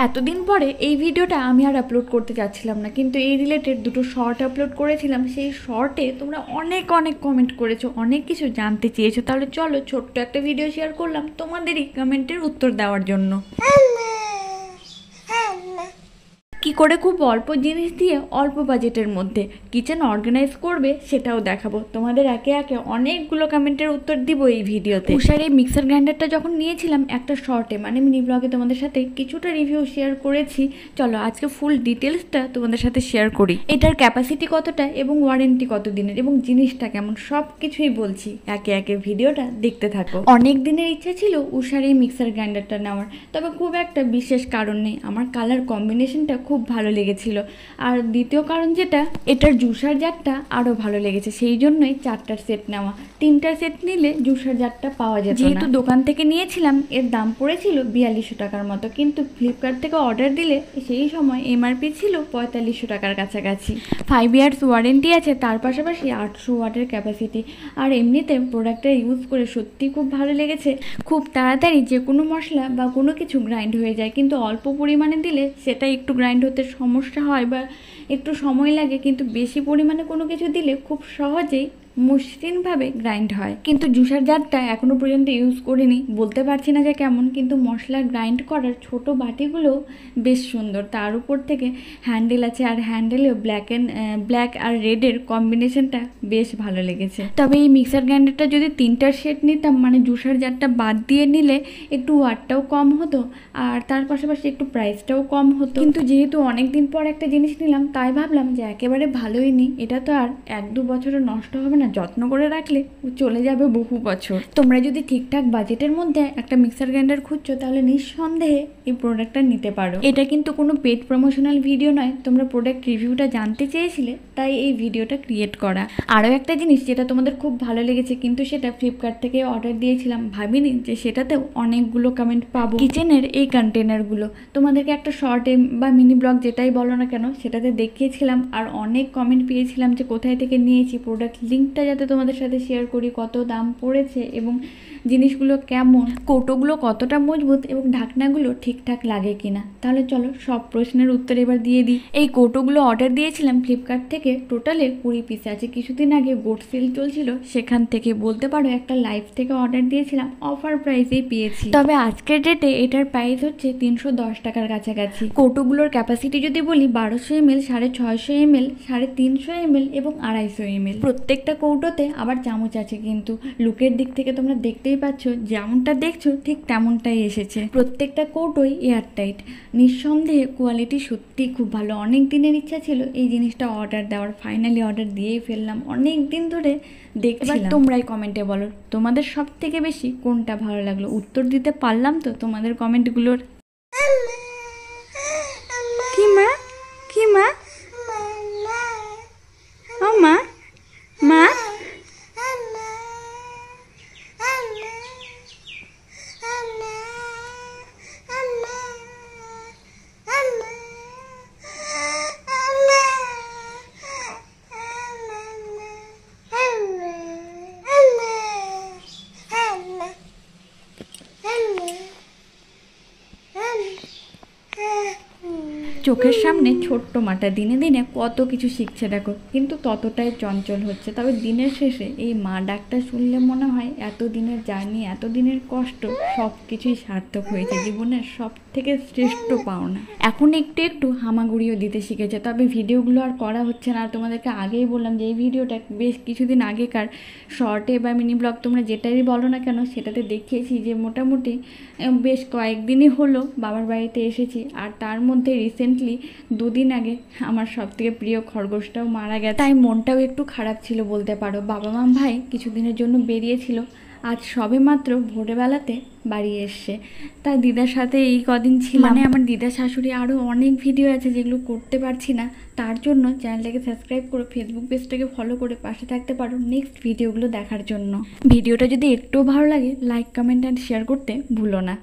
এতদিন পরে এই ভিডিওটা আমি আর আপলোড করতে যাচ্ছিলাম না, কিন্তু এই রিলেটেড দুটো শর্ট আপলোড করেছিলাম। সেই শর্টে তোমরা অনেক কমেন্ট করেছো, অনেক কিছু জানতে চেয়েছো। তাহলে চলো ছোট্ট একটা ভিডিও শেয়ার করলাম তোমাদেরই কমেন্টের উত্তর দেওয়ার জন্য। কি করে খুব অল্প জিনিস দিয়ে অল্প বাজেটের মধ্যে কিচেন অর্গানাইজ করবে সেটাও দেখাবো তোমাদের। একে একে অনেকগুলো কমেন্টের উত্তর দিব এই ভিডিওতে। উষার এই মিক্সার গ্রাইন্ডারটা যখন নিয়েছিলাম একটা শর্টে মানে মিনি ব্লগে তোমাদের সাথে কিছুটা রিভিউ শেয়ার করেছি। চলো আজকে ফুল ডিটেলসটা তোমাদের সাথে শেয়ার করি। এটার ক্যাপাসিটি কতটা এবং ওয়ারেন্টি কত দিনের এবং জিনিসটা কেমন সব কিছুই বলছি। একে একে ভিডিওটা দেখতে থাকো। অনেক দিনের ইচ্ছা ছিল উষার এই মিক্সার গ্রাইন্ডারটা নেওয়ার, তবে খুব একটা বিশেষ কারণ নেই। আমার কালার কম্বিনেশনটা খুব ভালো লেগেছিল, আর দ্বিতীয় কারণ যেটা, এটার জুসার জারটা আরও ভালো লেগেছে, সেই জন্যই 4টার সেট নেওয়া। 3টার সেট নিলে জুসার জারটা পাওয়া যেত না। যেহেতু দোকান থেকে নিয়েছিলাম এর দাম পড়েছিল 4200 টাকার মতো, কিন্তু ফ্লিপকার্ট থেকে অর্ডার দিলে সেই সময় এমআরপি ছিল 4500 টাকার কাছাকাছি। 5 ইয়ার্স ওয়ারেন্টি আছে, তার পাশাপাশি 800 ওয়াটের ক্যাপাসিটি। আর এমনিতে প্রোডাক্টটা ইউজ করে সত্যি খুব ভালো লেগেছে। খুব তাড়াতাড়ি যে কোনো মশলা বা কোনো কিছু গ্রাইন্ড হয়ে যায়, কিন্তু অল্প পরিমাণে দিলে সেটা একটু গ্রাইন্ড হতে সমস্যা হয় বা একটু সময় লাগে, কিন্তু বেশি পরিমাণে কোনো কিছু দিলে খুব সহজেই মসৃণভাবে গ্রাইন্ড হয়। কিন্তু জুসার জারটা এখনও পর্যন্ত ইউজ করিনি, বলতে পারছি না যে কেমন, কিন্তু মশলা গ্রাইন্ড করার ছোট বাটিগুলোও বেশ সুন্দর। তার উপর থেকে হ্যান্ডেল আছে, আর হ্যান্ডেলেও ব্ল্যাক আর রেডের কম্বিনেশনটা বেশ ভালো লেগেছে। তবে এই মিক্সার গ্রাইন্ডারটা যদি 3টার সেট নিতাম মানে জুসার জারটা বাদ দিয়ে নিলে একটু ওয়াটটাও কম হতো, আর তার পাশাপাশি একটু প্রাইসটাও কম হতো। কিন্তু যেহেতু অনেক দিন পর একটা জিনিস নিলাম, তাই ভাবলাম যে একেবারে ভালোই নিই, এটা তো আর 1-2 বছরে নষ্ট হবে না, যত্ন করে রাখলে চলে যাবে বহু বছর। তোমরা যদি ঠিকঠাক বাজেটের মধ্যে একটা মিক্সার গ্রাইন্ডার খুঁজছো তাহলে নিঃসন্দেহে এই প্রোডাক্টটা নিতে পারো। এটা কিন্তু কোনো পেড প্রমোশনাল ভিডিও নয়, তোমরা প্রোডাক্ট রিভিউটা জানতে চেয়েছিলে তাই এই ভিডিওটা ক্রিয়েট করা। আরও একটা জিনিস যেটা তোমাদের খুব ভালো লেগেছে, কিন্তু সেটা ফ্লিপকার্ট থেকে অর্ডার দিয়েছিলাম, ভাবিনি যে সেটাতেও অনেকগুলো কমেন্ট পাবো। কিচেনের এই কন্টেনারগুলো তোমাদেরকে একটা শর্টে বা মিনি ব্লগ যেটাই বলো না কেন সেটাতে দেখিয়েছিলাম, আর অনেক কমেন্ট পেয়েছিলাম যে কোথায় থেকে নিয়েছি, প্রোডাক্ট লিঙ্কটা যাতে তোমাদের সাথে শেয়ার করি, কত দাম পড়েছে এবং জিনিসগুলো কেমন, কৌটোগুলো কতটা মজবুত এবং ঢাকনাগুলো ঠিকঠাক লাগে কিনা। তাহলে চলো সব প্রশ্নের উত্তর এবার দিয়ে দিই। এই কৌটোগুলো অর্ডার দিয়েছিলাম ফ্লিপকার্ট থেকে, টোটালে 20 পিস আছে। কিছুদিন আগে গোট সেল চলছিল, সেখান থেকে বলতে পারো একটা লাইভ থেকে অর্ডার দিয়েছিলাম, অফার প্রাইসেই পেয়েছি। তবে আজকের ডেটে এটার প্রাইস হচ্ছে 310 টাকার কাছাকাছি। কৌটোগুলোর ক্যাপাসিটি যদি বলি 1200 ml, 650 ml, 350 ml এবং 250 ml। প্রত্যেকটা কৌটোতে আবার চামচ আছে, কিন্তু লুকের দিক থেকে তোমরা দেখতেই পাচ্ছ যেমনটা দেখছো ঠিক তেমনটাই এসেছে। প্রত্যেকটা কৌটোই এয়ারটাইট। নিঃসন্দেহে কোয়ালিটি সত্যি খুব ভালো। অনেক দিনের ইচ্ছা ছিল এই জিনিসটা অর্ডার দেওয়ার, ফাইনালি অর্ডার দিয়েই ফেললাম। অনেক দিন ধরে দেখছিলাম। এবার তোমরাই কমেন্টে বলো তোমাদের সব থেকে বেশি কোনটা ভালো লাগলো। উত্তর দিতে পারলাম তো তোমাদের কমেন্টগুলোর? কি মা, কি মা, ও মা, মা, চোখের সামনে ছোট্ট মাটা দিনে দিনে কত কিছু শিখছে দেখো, কিন্তু ততটাই চঞ্চল হচ্ছে। তবে দিনের শেষে এই মা ডাকটা শুনলে মনে হয় এত দিনের জার্নি, এত দিনের কষ্ট সব কিছুই সার্থক হয়েছে। জীবনের সব থেকে শ্রেষ্ঠ পাওনা। এখন একটু একটু হামাগুড়িও দিতে শিখেছে, তবে ভিডিওগুলো আর করা হচ্ছে না। আর তোমাদেরকে আগেই বললাম যে এই ভিডিওটা বেশ কিছুদিন আগেকার শর্টে বা মিনি ব্লগ তোমরা যেটাই বলো না কেন সেটাতে দেখিয়েছি যে মোটামুটি বেশ কয়েকদিনই হলো বাবার বাড়িতে এসেছি, আর তার মধ্যে রিসেন্টলি 2 দিন আগে আমার সবথেকে প্রিয় খরগোশটাও মারা গেছে। তাই মনটাও একটু খারাপ ছিল বলতে পারো। বাবা মা ভাই কিছুদিনের জন্য বেরিয়েছিল, আজ সবে মাত্র ভোরবেলাতে বাড়ি এসছে। তাই দিদার সাথে এই কদিন ছিল। মানে আমার দিদা শাশুড়ি আরও অনেক ভিডিও আছে যেগুলো করতে পারছি না, তার জন্য চ্যানেলটাকে সাবস্ক্রাইব করে ফেসবুক পেজটাকে ফলো করে পাশে থাকতে পারো নেক্সট ভিডিওগুলো দেখার জন্য। ভিডিওটা যদি একটুও ভালো লাগে লাইক, কমেন্ট অ্যান্ড শেয়ার করতে ভুলো না।